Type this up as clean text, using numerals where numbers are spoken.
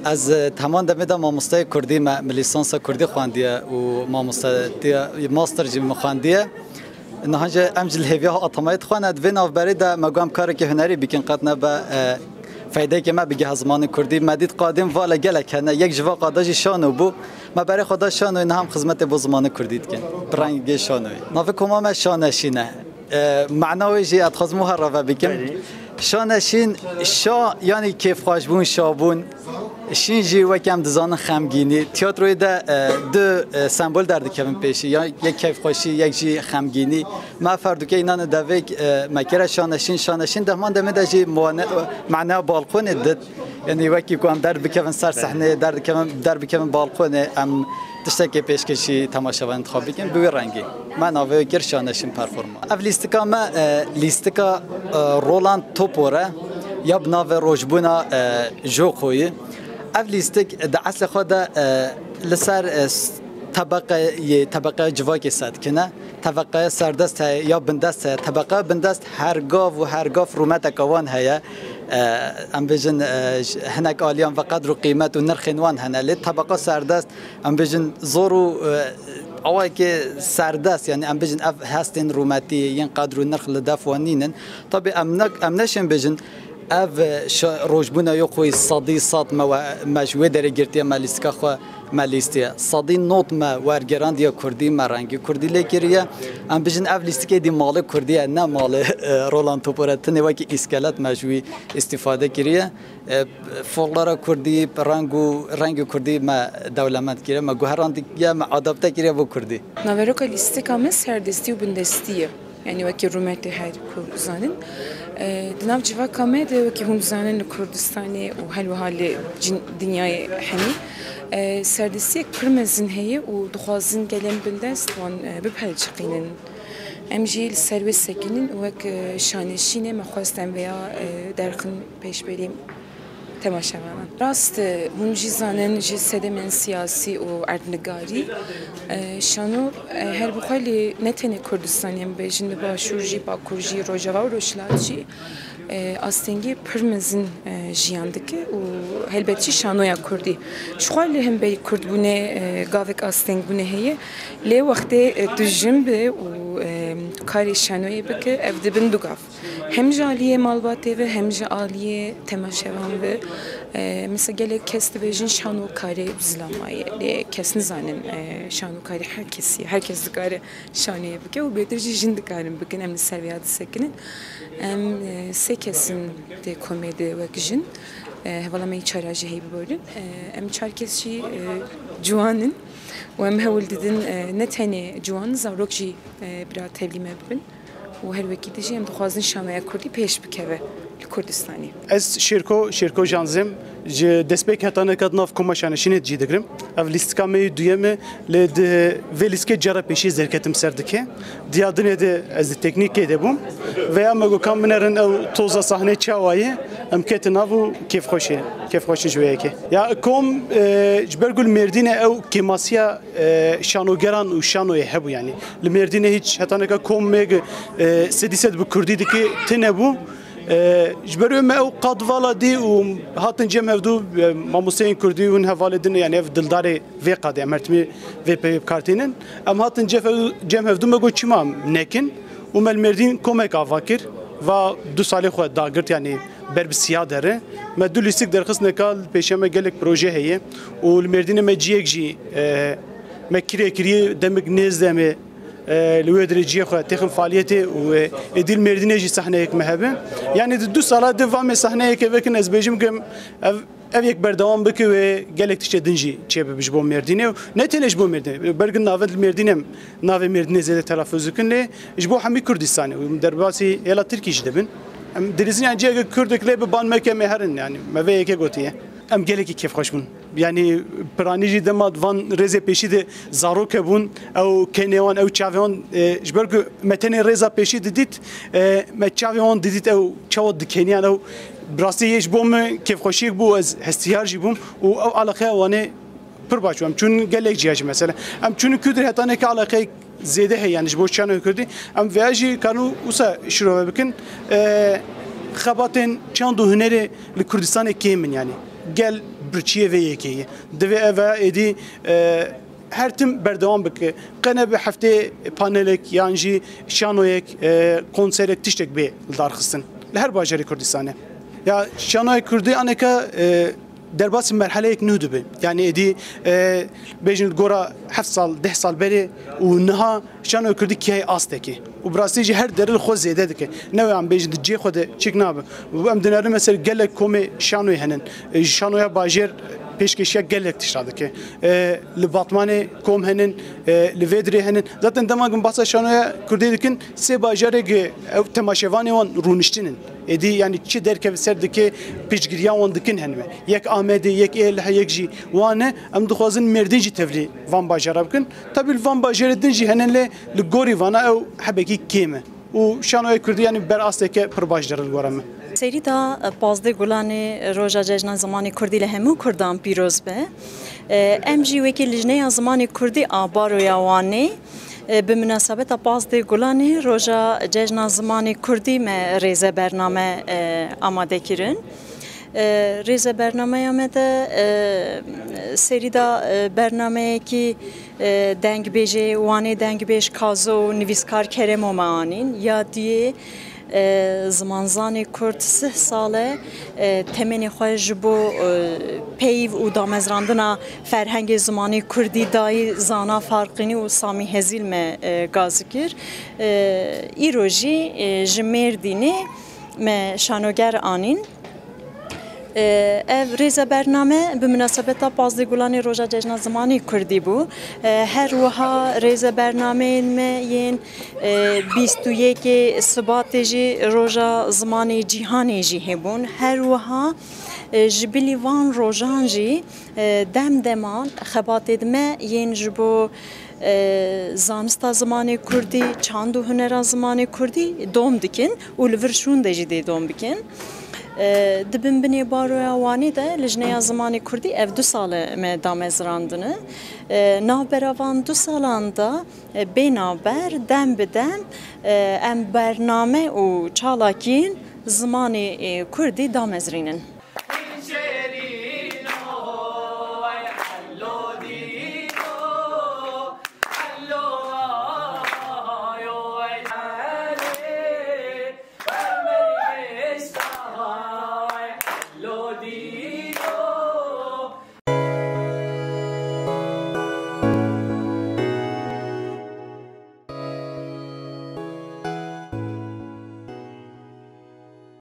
از تمام دمیدم ماموستای کردی لیسانس کردی خواندیه و ماستر جیم خواندیه نهانجا امجل هیویا اتمایت خواند و نوبری ده مگم کاری که هنری بیکن قط نبا فایده که ما بگه هزمان کردی مدید قادم والا گلک نه یک جوا قاداجی شانو بو ما برای خدا شانو این هم خدمت با زمان کردید کن برنگ شانوی ناف کمام شانشینه معناوی جی اتخذموها را بگم شانشین شا یعنی کیف خوشبون شابون شین جی وکم دزان خمگینی تئاتروی ده دو سمبل در دکم پیشی یا یک کیف خوشی یک جی خمگینی ما فردو که اینان دویک مکر شانشین ده من دم دجی معنا بالکن دد یعنی وکی کوام در بکن سر صحنه در بکن بالکن ام تشتکی پیشکشی تماشاوان انتخاب بکن بوی رنگی من آوای گر شانشین پرفورما اف لیستکا ما لیستکا رولاند توپوره یا بناو روجبونا جو خوی اف لیستک د اصل خود لسر طبقه جواکی سد کنه طبقه سردست یا بندست طبقه بندست هر گاف رومت کوان هیا ام بجن هناك آلیان و قدر و قیمت و نرخنوان هنالی طبقه سردست ام بجن زورو اوای که سردست یعنی ام بجن اف هستن رومتی ین قدر و نرخ لدافوانینن طبعا ام نشن بجن اف روجبونا يقوي صدي صاد مجوي درجتي ماليسكا خو ماليستيا صدي نوت ما ورجران ديا كردي مرانجي كردي لكريا ام بجن اف ليستكي دي مال كردي انا مال رولان توبورتن وكي اسكالات مجوي استفاده كريا فولارا كردي رنگ كردي ما دولمت كريا ما گوهران ديا ما ادابته كريا بو كردي ناوروكا ليستكا سردستي وبندستيه يعني وكي رومتي هاي كردستان دناو جوا كامد وكي هم زانن كردستاني وهالوهال دنياي حني سردسيك برمزن هي ودخوازن قلم بندست وان ببهالشقينن امجي السروي سكنن وك شانشينه مخواستم ويا درخن پیش بریم تماشاوان راست هم جزانن جسد من سیاسی و اردنگاری شانو هر بخوالی نتنه کردستانیم بیشتر با شورجی با کرجی روجاوا و روشلاتی استنگی پرمزن جیاندکی و هلبتی شانویا کردی شخوالی هم بی کرد بونه گاوک استنگ بونه هیه لی وقت دژمبه و کاری شانوی بکه افد بندوگاف هم جالیه مالباته و هم جالیه تماشاوان و مثلا گله کست بیشین شانو کاری زلامایی لی کس نزانن شانو کاری هر کس دکاره شانوی بکه و بیترجی جند کارم بکن ام سرویات سکنن ام سه کسین de komedi ve gijin hevalamayı çaraji heyi bölün em çarkesçi juanın ve em hevaldidin ne tane juan zarokji bira tevlime bibin و هر وکی دیجی هم دخوازن شامعه کردی پیش بکوه کردستانی. از شرکو جانزم دست به کتانه کد ناف کماشانشینه جیدگرم. اول لیست کامی دویمه لد ولیسک جرا پیشی زرکتم سردکه. دیادنه ده از تکنیک ده بوم و اما گو کام منرن او توزا صحنه چاوایه ام کت نافو کیف خوشی جویه که. یا کم جبرگل مردینه او کماسیا شانوگران و شانوی هبو یعنی. لمردینه هیچ کتانه کم مگ سدیست بکردی که تنبو جبرو ما او قادوالا دی و هاتن جم هفدو ماموسین کردی و هوالدن یعنی اف دلداری وی قادی امرتمی وی پی کارتینن ام هاتن جم هفدو مگو چیمام نکن و مل مردین کمک آواکر و دو سالی خود داگرت یعنی بربسیا داره ما دو لیستیک درخص نکال پیشمه گلک پروژه هیه و المردین ما جیک جی ما کری دمک نیز دمه لوی درجی خو تخم فعالیت و ادیل مردینه جی صحنه یک مهبه یعنی دو سال دوام صحنه یک وکن از بیجم کم اف یک بردوام بکه و گلک تش دنجی چه بهش بو مردینه نه تنش بو مردینه برگن ناود مردینه ناو مردینه زیاده تلفظ کنه جبو همی کردستانی و درباسی الا ترکیش دبن درزین انجی کردک لی بان مکه مهرن یعنی موی یک گوتیه ام گلکی کیف خوش بون یعنی پرانیجی دماد وان رزه پیشید زاروک بون او کنیوان او چاویان جبرگ متن رزه پیشید دیت مچاویان دیت او چاود کنیان او براسیش بوم کیف خوشی بو از هستیارجی بوم او علاقه وانه پر باشم چون گلک جیاج مثلا ام چون کدر هتانه که علاقه زیده هی یعنی جبو چانو کردی ام ویاجی کانو وسا شروع بکن خباتن چند دو هنری لکردستان کیمن یعنی گل برچیه ویکی دوی اوا ادی her tim berdewam bike qene bi heftê panelek yan jî şanoyek konserek tiştek bê darxistin li her bajarê Kurdistanê ya şanoyek Kurdî aneka derbasî merheleyek nû dibe yani êdî bêjin gora 7 sal 10 sal berê û niha şanoyek Kurdî kihey astekê û bi rastî jî her derê xwe zêde dike ne em bêjin di cê xwe de çêk nabe em dinerin mesela gelek komê şanoyê henin şanoya bajêr peşkeşiya gelek tişradike li Batmanê kom henin li Vêdirê henin zaten demagin basa şanoya Kurdî dikin sê bajarê ew temaşevanê wan rûniştinin êdî yani çi derkev ser dike pêşgiriya wan dikin henme yek Amedê yek êlihe yek jî wane em dixwazin merdê jî tevlî van bajara bikin tabii li van bajarê din jî henin lê li gorî vana ew hebekî kêm e û şanoya Kurdî yani berasteke pir baş dirin li gora me سری دا 15 گلانی روزا جشن زمانی کردی لهمو کردان پیروز به ام جی وکی لجنه زمانی کردی آبارو یوانی به مناسبت 15 گلانی روزا جشن زمانی کردی me ریزه برنامه آماده کردن ریزه برنامه de serida برنامه کی دنگ بیجه وانی دنگ بیش کازو نویسکار کرم و معانین یا دیه زمانزانی کرد 3 ساله تمنی خواهش بو پیو و دامزراندنا فرهنگ زمانی کردی دای زانا فرقینی و سامی هزیل me gazikir ایروژی جمردینی me شانوگر آنین ev rêze bername bi münasebeta Pazdê Gulanê Roja Cejna Zimanê Kurdî bû her wiha rêze bernameyên me yên 21 Sibatê jî Roja Zimanê Cîhanê jî hebûn her wiha ji bilî van rojan jî dem deman xebatê me yên ji bo zanista zimanê Kurdî çand û hunera zimanê Kurdî dom dikin û li vir şûn de jî dê dom bikin dibin binê baroya wanê de lijneya zimanê Kurdî ev 2 sale me damezrandine navbera van 2 salan da bênaber dem bi dem em bername û çalakîn zimanê Kurdî damezrînin.